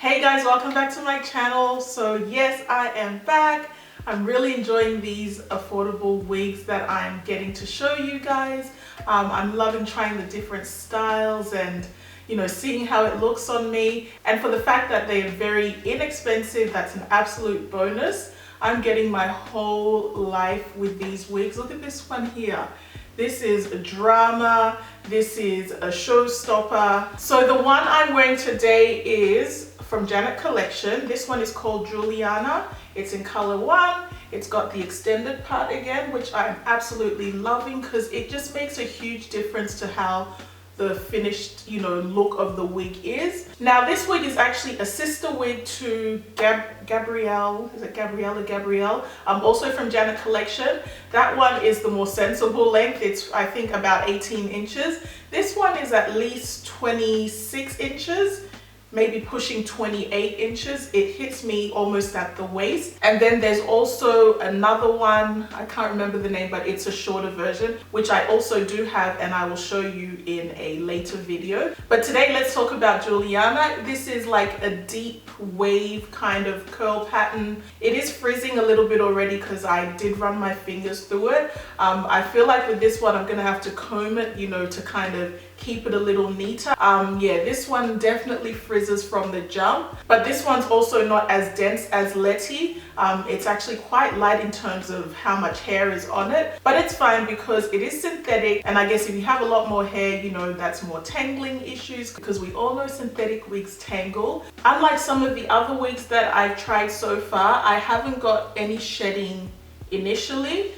Hey guys, welcome back to my channel. So yes, I am back. I'm really enjoying these affordable wigs that I'm getting to show you guys. I'm loving trying the different styles and seeing how it looks on me. And for the fact that they're very inexpensive, that's an absolute bonus. I'm getting my whole life with these wigs. Look at this one here. This is a drama. This is a showstopper. So the one I'm wearing today is from Janet Collection. This one is called Juliana. It's in color 1. It's got the extended part again, which I'm absolutely loving because it just makes a huge difference to how the finished look of the wig is. Now this wig is actually a sister wig to Gabrielle, is it Gabrielle or Gabrielle? Also from Janet Collection. That one is the more sensible length. It's I think about 18 inches. This one is at least 26 inches. Maybe pushing 28 inches. It hits me almost at the waist. And then there's also another one, I can't remember the name, but it's a shorter version, which I also do have and I will show you in a later video. But today let's talk about Juliana. This is like a deep wave kind of curl pattern. It is frizzing a little bit already because I did run my fingers through it. I feel like with this one I'm gonna have to comb it, to kind of keep it a little neater. Yeah, this one definitely frizzes from the jump, but this one's also not as dense as Letty. It's actually quite light in terms of how much hair is on it, but it's fine because it is synthetic. And I guess if you have a lot more hair, that's more tangling issues because we all know synthetic wigs tangle. Unlike some of the other wigs that I've tried so far, I haven't got any shedding initially.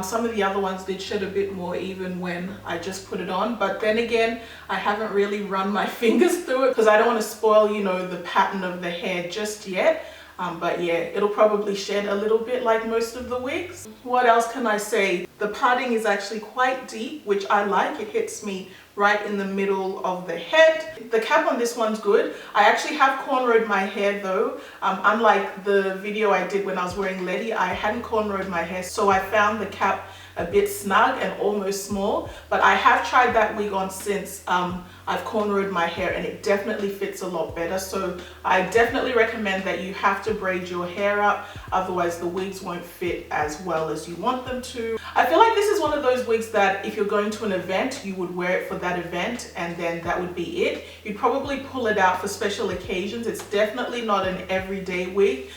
Some of the other ones did shed a bit more even when I just put it on, but then again I haven't really run my fingers through it because I don't want to spoil the pattern of the hair just yet. But yeah, it'll probably shed a little bit like most of the wigs. What else can I say? The parting is actually quite deep, which I like. It hits me right in the middle of the head. The cap on this one's good. I actually have cornrowed my hair though. Unlike the video I did when I was wearing Letty, I hadn't cornrowed my hair, so I found the cap a bit snug and almost small. But I have tried that wig on since I've cornrowed my hair and it definitely fits a lot better. So I definitely recommend that you have to braid your hair up, otherwise the wigs won't fit as well as you want them to. I feel like this is one of those wigs that if you're going to an event, you would wear it for that event and then that would be it. You'd probably pull it out for special occasions. It's definitely not an everyday wig.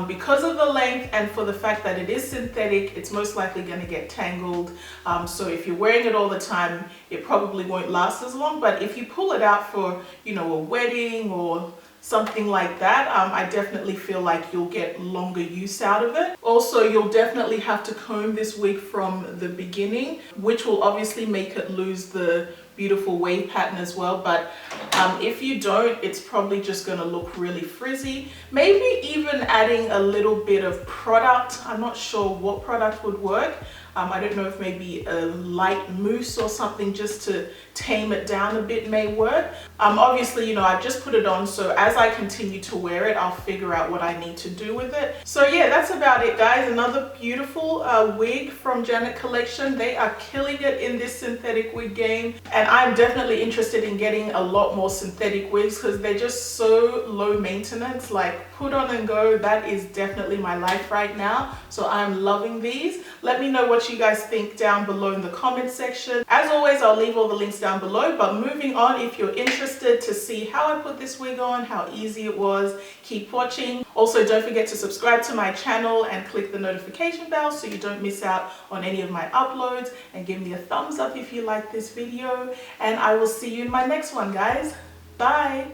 Because of the length and for the fact that it is synthetic, it's most likely going to get tangled. So if you're wearing it all the time, it probably won't last as long. But if you pull it out for, a wedding or something like that, I definitely feel like you'll get longer use out of it. Also, you'll definitely have to comb this wig from the beginning, which will obviously make it lose the beautiful wave pattern as well. But if you don't, it's probably just going to look really frizzy. Maybe even adding a little bit of product. I'm not sure what product would work. I don't know if maybe a light mousse or something just to tame it down a bit may work. Obviously, I've just put it on, so as I continue to wear it, I'll figure out what I need to do with it. So yeah, that's about it, guys. Another beautiful wig from Janet Collection. They are killing it in this synthetic wig game, and I'm definitely interested in getting a lot more synthetic wigs because they're just so low maintenance. Like, put on and go. That is definitely my life right now. So I'm loving these. Let me know what you guys think down below in the comment section. As always, I'll leave all the links down below. But moving on, if you're interested to see how I put this wig on, how easy it was, keep watching. Also, don't forget to subscribe to my channel and click the notification bell so you don't miss out on any of my uploads, and give me a thumbs up if you like this video, and I will see you in my next one, guys. Bye.